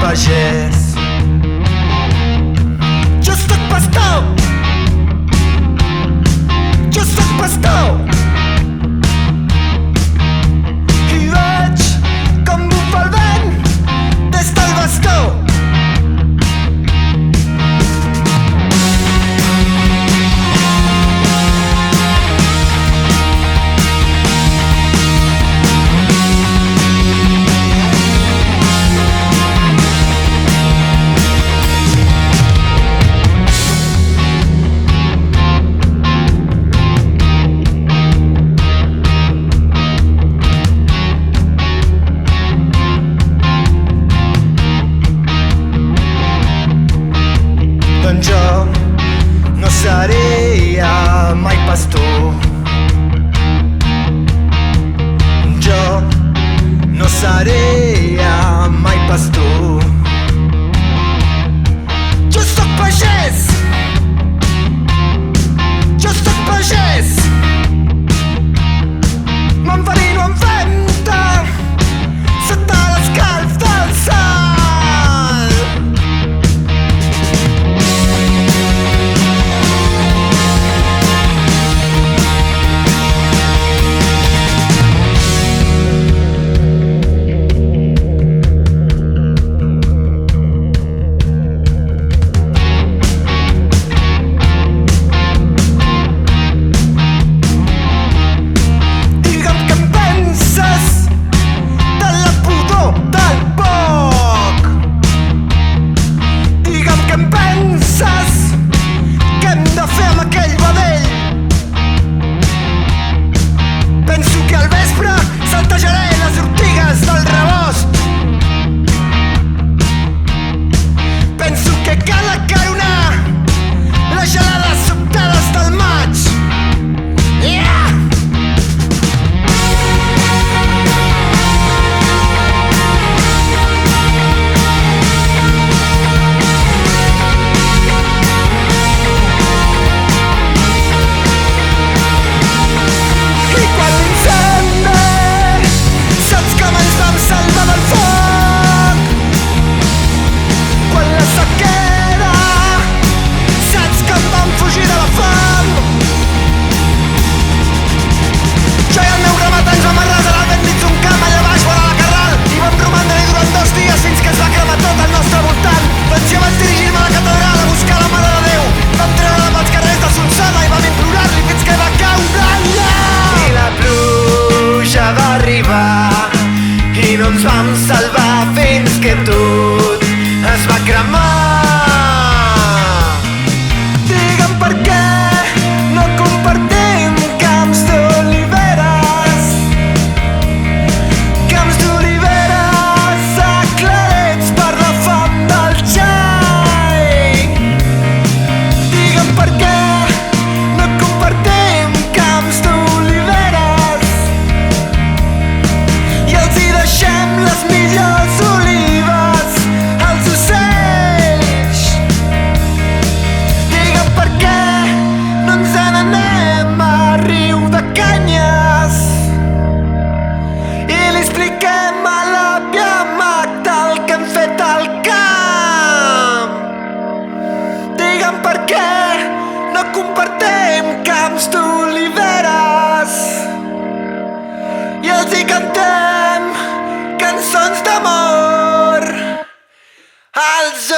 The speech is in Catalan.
pagès. Jo soc pastor, jo soc pastor, i veig com bufa el vent des del bastó. Doncs jo no seré mai pastor. Jo no seré mai pastor. Jo soc pagès, jo soc pagès. M'enverino amb venta sota l'escalf del sol. I no ens vam salvar fins que tot es va cremar. Digue'm per què no compartim camps d'oliveres, camps d'oliveres aclarits per la font del xai. Digue'm per què no compartim camps d'oliveres i els hi deixem les millors olives als ocells. Digue'm per què no ens n'anem a Riu de Canyes i li expliquem a l'àvia Magda el que hem fet al camp. Digue'm per què no compartim camps d'oliveres i els hi cantem cançons d'amor als